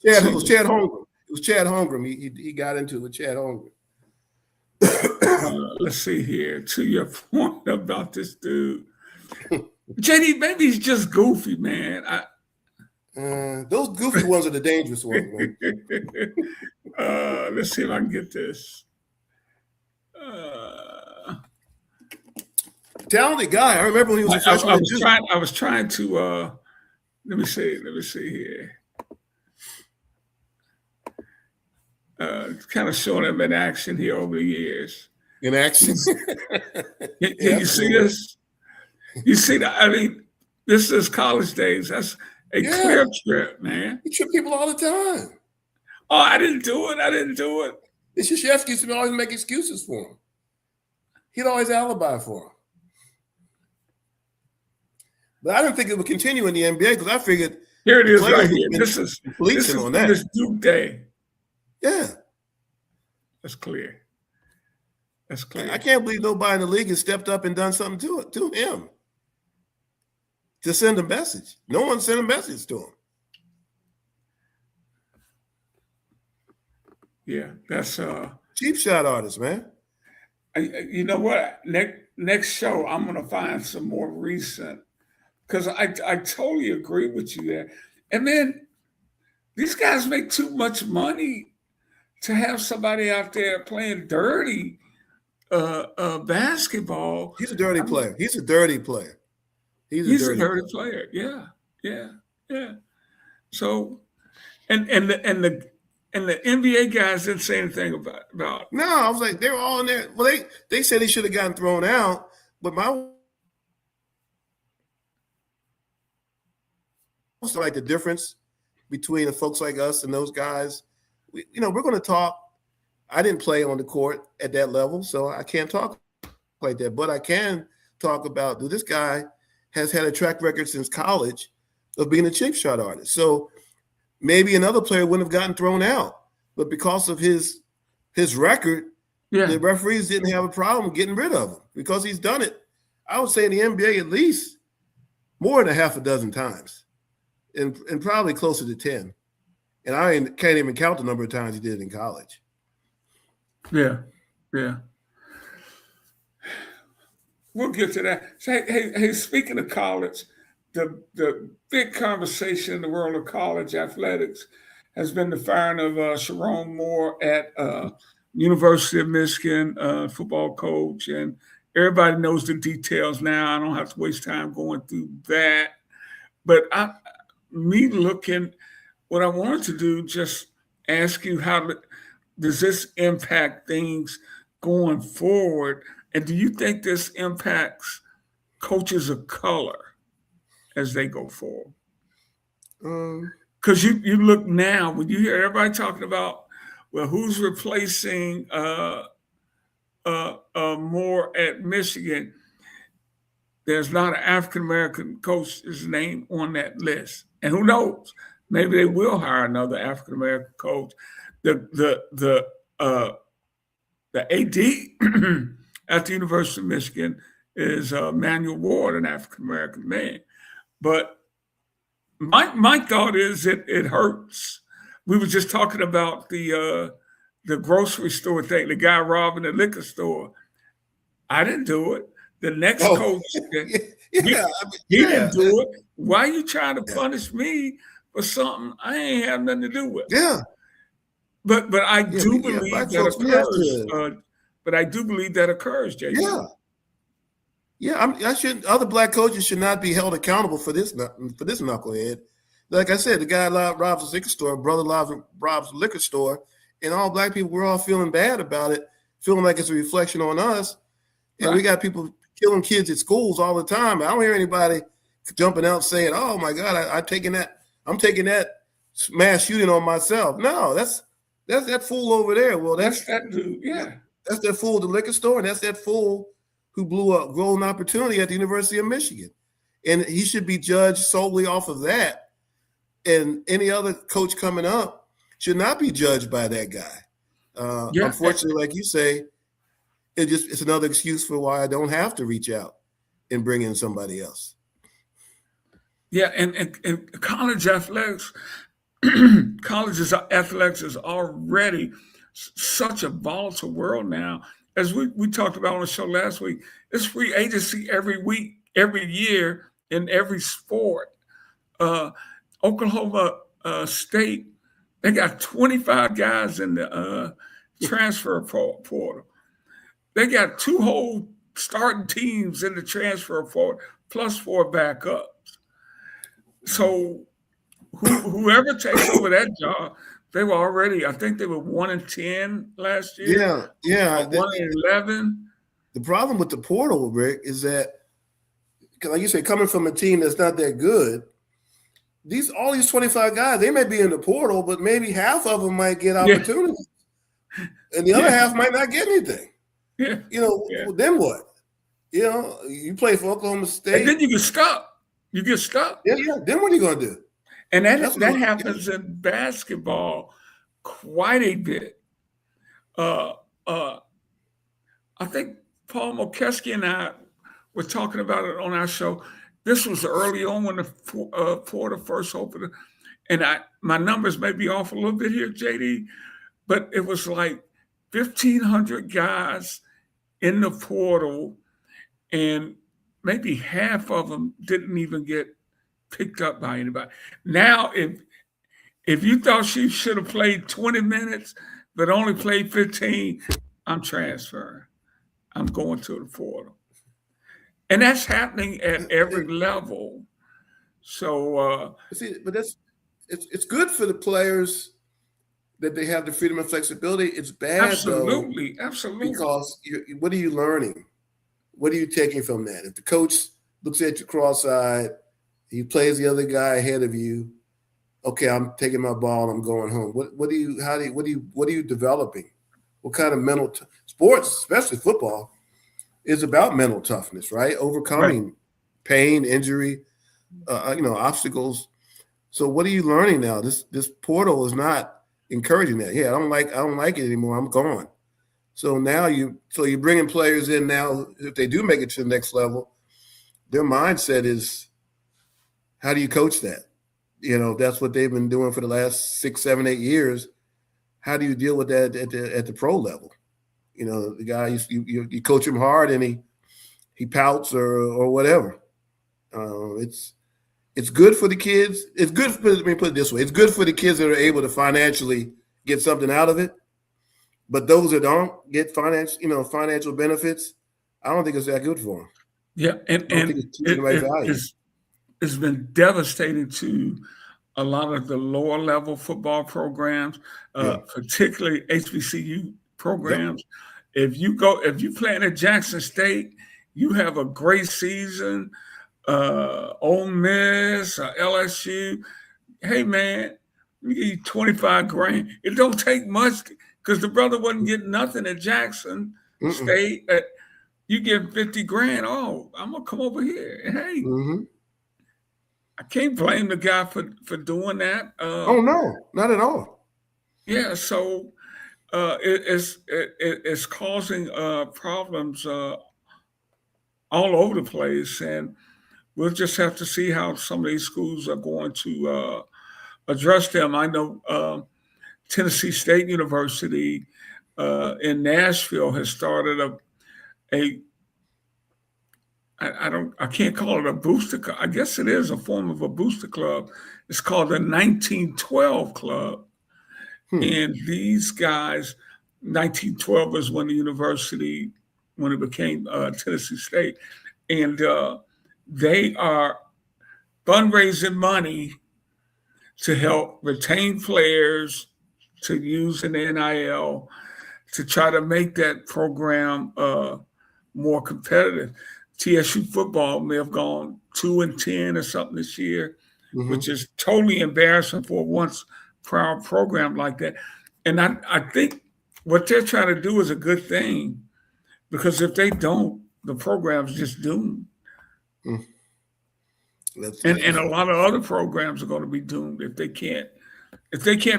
It was Chad Holmgren. It was Chad Holmgren. He got into it with Chad Holmgren. let's see here. To your point about this dude, JD, maybe he's just goofy, man. Those goofy ones are the dangerous ones, man. Let's see if I can get this. Talented guy. I remember when he was a freshman. I was trying to. Let me see here. Kind of showing him in action here over the years. In action. Can you see this? You see that? I mean, this is college days. That's a clear trip, man. He trip people all the time. Oh, I didn't do it. It's Krzyzewski used to always make excuses for him. He'd always alibi for him. But I didn't think it would continue in the NBA because I figured here it is players right here. would This is bleaching on that. This Duke day. Yeah. That's clear. That's clear. I can't believe nobody in the league has stepped up and done something to him to send a message. No one sent a message to him. Yeah, that's cheap shot artist, man. You know what? Next show, I'm gonna find some more recent, because I totally agree with you there. And then these guys make too much money to have somebody out there playing dirty basketball. He's a dirty player. He's a dirty player. He's a dirty player. Yeah. So, and the NBA guys didn't say anything about. No, I was like, they were all in there. Well, they said he should have gotten thrown out, but like the difference between the folks like us and those guys, we're going to talk. I didn't play on the court at that level, so I can't talk like that. But I can talk about, this guy has had a track record since college of being a cheap shot artist. So maybe another player wouldn't have gotten thrown out, but because of his record, the referees didn't have a problem getting rid of him because he's done it. I would say in the NBA at least more than a half a dozen times, and probably closer to 10. And I can't even count the number of times he did it in college. Yeah. We'll get to that. Hey, speaking of college, the big conversation in the world of college athletics has been the firing of Sharon Moore at University of Michigan, football coach, and everybody knows the details now. I don't have to waste time going through that. But what I wanted to do, just ask you, how does this impact things going forward? And do you think this impacts coaches of color as they go forward? Because you look now, when you hear everybody talking about, well, who's replacing Moore at Michigan, there's not an African-American coach's name on that list. And who knows? Maybe they will hire another African-American coach. The AD at the University of Michigan is Manuel Ward, an African-American man. But my thought is it hurts. We were just talking about the grocery store thing, the guy robbing the liquor store. I didn't do it. The next coach, he didn't do it. Why are you trying to punish me for something I ain't have nothing to do with? Yeah. But I do believe that occurs. But I do believe that occurs, Jason. Yeah. Other black coaches should not be held accountable for this knucklehead. Like I said, the guy robs a liquor store, brother robs a liquor store, and all black people, we're all feeling bad about it, feeling like it's a reflection on us. And we got people killing kids at schools all the time. I don't hear anybody jumping out saying, "Oh my God, I'm taking that mass shooting on myself." No, that's that fool over there. Well, that's that dude. Yeah, that's that fool at the liquor store, and that's that fool who blew a golden opportunity at the University of Michigan, and he should be judged solely off of that. And any other coach coming up should not be judged by that guy. Unfortunately, like you say, it's another excuse for why I don't have to reach out and bring in somebody else. Yeah, and college athletics is already such a volatile world now. As we talked about on the show last week, it's free agency every week, every year in every sport. Oklahoma State, they got 25 guys in the transfer portal. They got 2 whole starting teams in the transfer portal, plus 4 backups. So whoever takes over that job, they were already, I think they were 1-10 last year. Yeah. 1-11. The problem with the portal, Rick, is that, like you say, coming from a team that's not that good, all these 25 guys, they may be in the portal, but maybe half of them might get opportunities, and the other half might not get anything. Yeah. Well, then what? You play for Oklahoma State. And then you get stuck. You get stuck. Yeah. Then what are you going to do? And that happens in basketball quite a bit. I think Paul Mokeski and I were talking about it on our show. This was early on when the Florida first opened. And my numbers may be off a little bit here, JD, but it was like 1,500 guys in the portal, and maybe half of them didn't even get picked up by anybody. Now, if you thought she should have played 20 minutes but only played 15, I'm transferring. I'm going to the portal. And that's happening at every level. So, but it's good for the players that they have the freedom and flexibility. It's bad, absolutely, because what are you learning? What are you taking from that? If the coach looks at you cross-eyed, he plays the other guy ahead of you. Okay, I'm taking my ball and I'm going home. What are you developing? What kind of mental sports, especially football, is about mental toughness, right? Overcoming pain, injury, obstacles. So what are you learning now? This portal is not encouraging that. Yeah, I don't like it anymore. I'm gone. So now you're bringing players in now. If they do make it to the next level, their mindset is, how do you coach that? That's what they've been doing for the last 6, 7, 8 years. How do you deal with that at the pro level? The guy, you coach him hard and he pouts or whatever. It's good for the kids. It's good. Let me put it this way: it's good for the kids that are able to financially get something out of it. But those that don't get financial benefits, I don't think it's that good for them. Yeah, and it's been devastating to a lot of the lower level football programs, particularly HBCU programs. Yep. If you play at Jackson State, you have a great season. Ole Miss, LSU. Hey man, let me give you 25 grand. It don't take much because the brother wasn't getting nothing at Jackson State. You give 50 grand. Oh, I'm gonna come over here. Hey. Mm-hmm. I can't blame the guy for doing that. Oh no, not at all. Yeah, so it's causing problems all over the place, and we'll just have to see how some of these schools are going to address them. I know Tennessee State University in Nashville has started I can't call it a booster club. I guess it is a form of a booster club. It's called the 1912 Club. And these guys, 1912 is when it became Tennessee State. And they are fundraising money to help retain players, to use an NIL, to try to make that program more competitive. TSU football may have gone 2-10 or something this year, which is totally embarrassing for a once proud program like that. And I think what they're trying to do is a good thing, because if they don't, the program's just doomed. And a lot of other programs are going to be doomed if they can't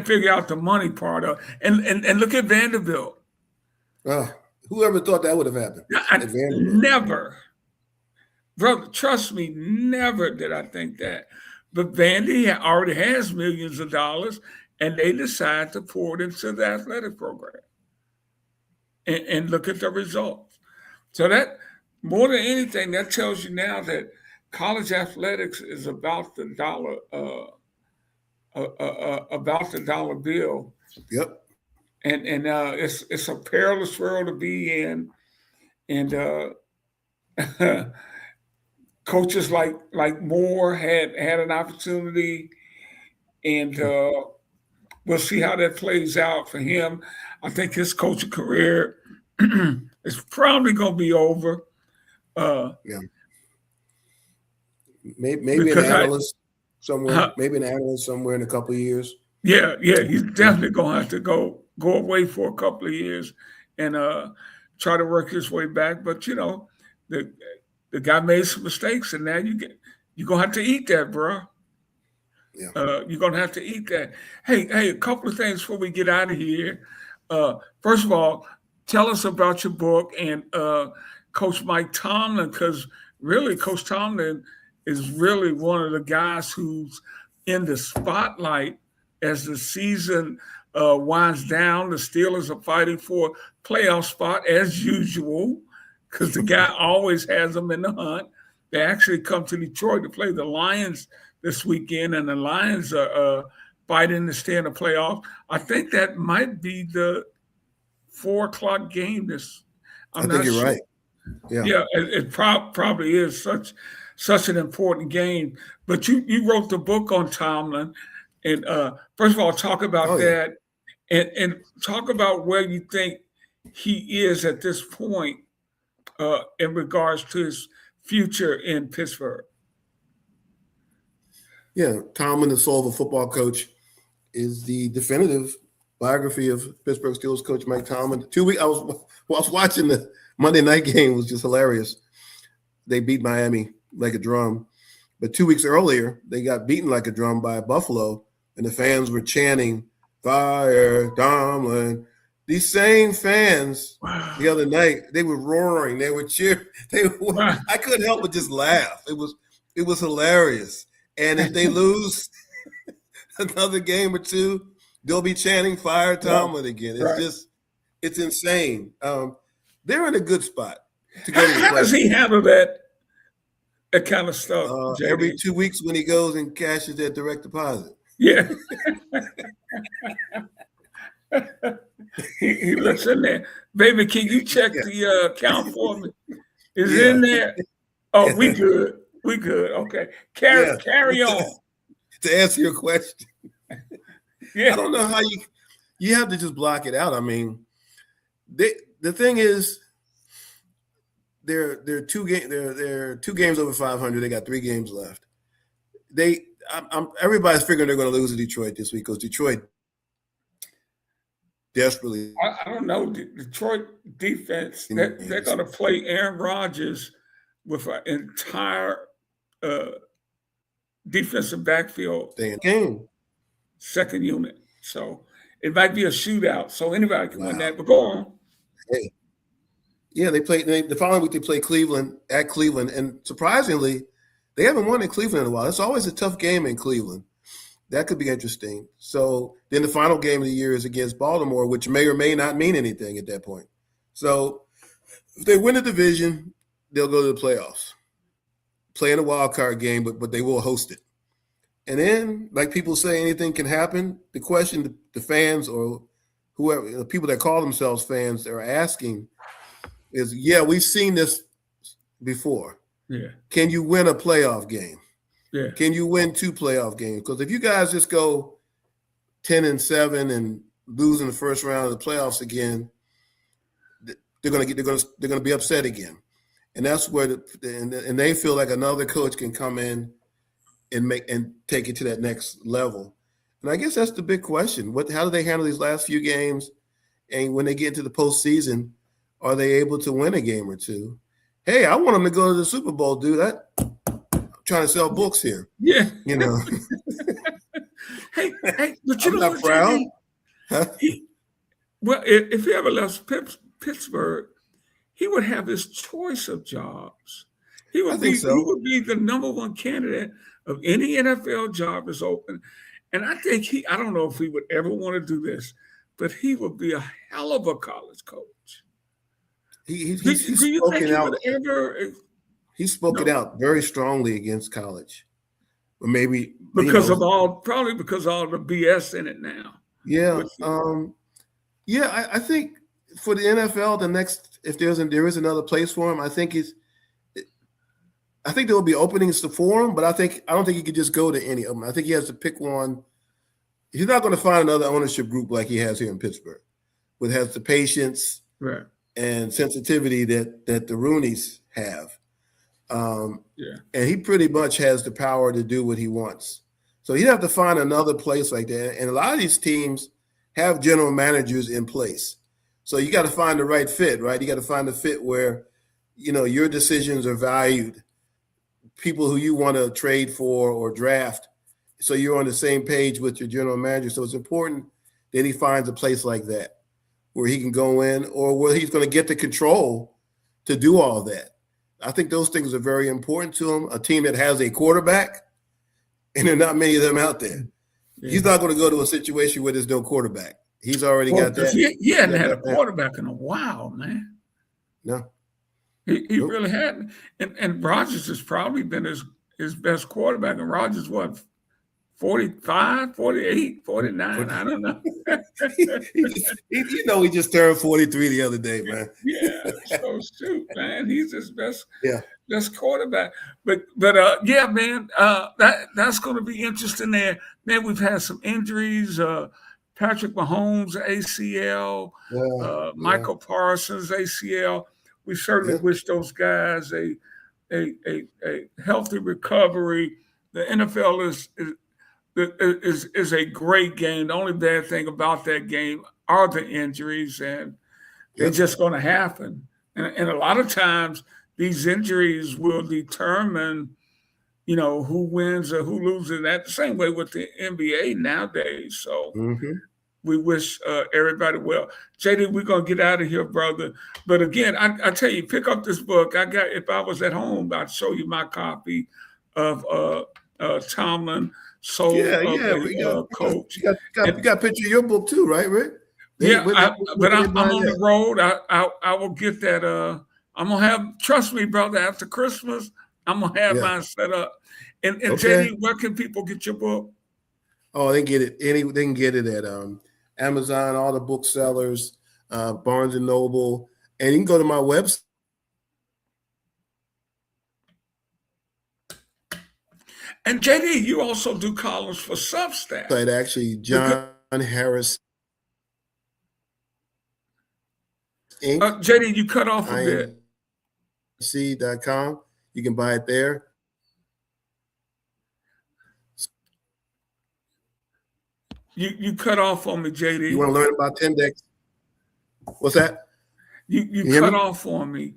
figure out the money part of it. And look at Vanderbilt. Whoever thought that would have happened? Never. Brother, trust me, never did I think that. But Vandy already has millions of dollars, and they decide to pour it into the athletic program. And look at the results. So that, more than anything, that tells you now that college athletics is about the dollar bill. Yep. And it's a perilous world to be in. And coaches like Moore had an opportunity, and we'll see how that plays out for him. I think his coaching career is probably going to be over. Maybe an analyst somewhere. Maybe an analyst somewhere in a couple of years. Yeah, he's definitely going to have to go away for a couple of years and try to work his way back. But the guy made some mistakes, and now you're gonna have to eat that, bro. Yeah. You're gonna have to eat that. Hey, a couple of things before we get out of here. First of all, tell us about your book and Coach Mike Tomlin, because really, Coach Tomlin is really one of the guys who's in the spotlight as the season winds down. The Steelers are fighting for playoff spot as usual, because the guy always has them in the hunt. They actually come to Detroit to play the Lions this weekend, and the Lions are fighting to stay in the playoff. I think that might be the 4:00 game. I think you're right. Yeah, it probably is such an important game. But you wrote the book on Tomlin, and first of all, talk about that, and talk about where you think he is at this point in regards to his future in Pittsburgh. Yeah, Tomlin, the soul of a football coach, is the definitive biography of Pittsburgh Steelers coach Mike Tomlin. 2 weeks, I was watching the Monday night game. It was just hilarious. They beat Miami like a drum, but 2 weeks earlier they got beaten like a drum by Buffalo, and the fans were chanting "Fire Tomlin." These same fans the other night, they were roaring, they were cheering. I couldn't help but just laugh. It was hilarious. And if they lose another game or two, they'll be chanting "Fire Tomlin" again. It's insane. They're in a good spot to go to the playoffs. How does he handle that kind of stuff? Every 2 weeks when he goes and cashes that direct deposit. Yeah. he looks in there. Baby, can you check the account for me? Is it in there? Oh, we good. We good. Okay. Carry on. To answer your question. Yeah. I don't know how you have to just block it out. I mean, the thing is, they're 2 games over 500. They got 3 games left. Everybody's figuring they're going to lose to Detroit this week because Detroit desperately. I don't know. Detroit defense, they're going to play Aaron Rodgers with an entire defensive backfield game. Second unit. So it might be a shootout. So anybody can win that. But go on. Hey. Yeah, the following week they play Cleveland at Cleveland, and surprisingly, they haven't won in Cleveland in a while. It's always a tough game in Cleveland. That could be interesting. So then the final game of the year is against Baltimore, which may or may not mean anything at that point. So if they win the division, they'll go to the playoffs, play in a wild card game, but they will host it. And then, like people say, anything can happen. The question the fans or whoever, the people that call themselves fans are asking is, we've seen this before. Yeah. Can you win a playoff game? Yeah. Can you win 2 playoff games? Because if you guys just go 10-7 and lose in the first round of the playoffs again, they're going to be upset again, and that's where and they feel like another coach can come in and take it to that next level. And I guess that's the big question: how do they handle these last few games? And when they get into the postseason, are they able to win a game or two? Hey, I want them to go to the Super Bowl, dude. I'm trying to sell books here. Yeah. hey, but I'm not proud. If he ever left Pittsburgh, he would have his choice of jobs. He would be the number one candidate of any NFL job is open. And I think I don't know if he would ever want to do this, but he would be a hell of a college coach. He's spoken out. He's spoken out very strongly against college, or maybe because of all the BS in it now. Yeah, I think for the NFL, if there is another place for him, I think there will be openings for him, but I don't think he could just go to any of them. I think he has to pick one. He's not going to find another ownership group like he has here in Pittsburgh, which has the patience and sensitivity that the Rooneys have. And he pretty much has the power to do what he wants. So he'd have to find another place like that. And a lot of these teams have general managers in place. So you got to find the right fit, right? You got to find the fit where, your decisions are valued. People who you want to trade for or draft, so you're on the same page with your general manager. So it's important that he finds a place like that where he can go in, or where he's going to get the control to do all that. I think those things are very important to him. A team that has a quarterback, and there are not many of them out there. Yeah. He's not going to go to a situation where there's no quarterback. He's already got that. He hadn't had a quarterback in a while, man. No. He really hadn't. And Rodgers has probably been his best quarterback. And Rodgers, what, 45, 48, 49? I don't know. He just turned 43 the other day, man. Yeah. So shoot, man. He's his best quarterback. But man, that's going to be interesting there. Man, we've had some injuries. Patrick Mahomes, ACL, Michael Parsons, ACL. We certainly wish those guys a healthy recovery. The NFL is a great game. The only bad thing about that game are the injuries, and they're just going to happen. And a lot of times these injuries will determine, who wins or who loses. That's the same way with the NBA nowadays. So we wish everybody well. JD, we're going to get out of here, brother. But again, I tell you, pick up this book. If I was at home, I'd show you my copy of Tomlin, Soul of the Coach. You got a picture of your book too, right, Rick? I'm on the road. I will get that. I'm going to have, trust me, brother, after Christmas, I'm going to have mine set up. And JD, where can people get your book? Oh, they can get it. They can get it at Amazon, all the booksellers, Barnes and Noble, and you can go to my website. And JD, you also do columns for Substack. Actually, John Harris Inc. JD, you cut off a bit. INC.com. You can buy it there. You cut off on me, JD. You want to learn about Tendex? What's that? You cut off on me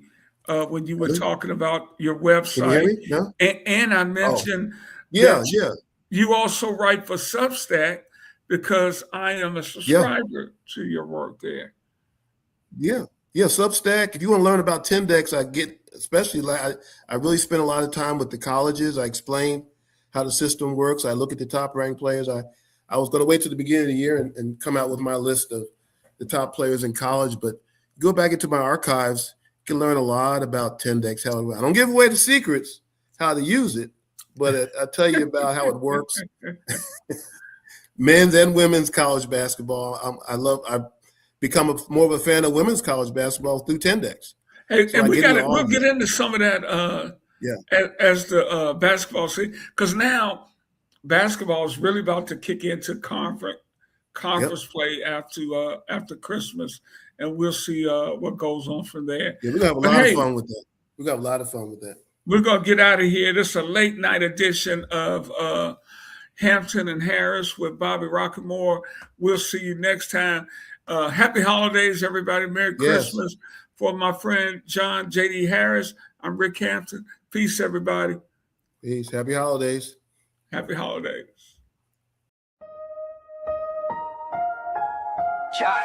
when you were talking about your website. Can you hear me? No? And I mentioned you also write for Substack, because I am a subscriber to your work there. Yeah, Substack. If you want to learn about Tendex, I really spend a lot of time with the colleges. I explain how the system works. I look at the top ranked players. I was going to wait till the beginning of the year and come out with my list of the top players in college, but go back into my archives, you can learn a lot about Tendex. I don't give away the secrets, how to use it, but I tell you about how it works. Men's and women's college basketball. I've become more of a fan of women's college basketball through Tendex. Hey, so and we'll get into some of that as the basketball season, because now basketball is really about to kick into conference play after Christmas, and we'll see what goes on from there. Yeah, we're gonna have a lot of fun with that. We got a lot of fun with that. We're gonna get out of here. This is a late night edition of Hampton and Harris with Bobbi Roquemore. We'll see you next time. Happy holidays, everybody. Merry Christmas. For my friend John J.D. Harris, I'm Rick Hampton. Peace, everybody. Peace. Happy holidays. Happy holidays. Chai.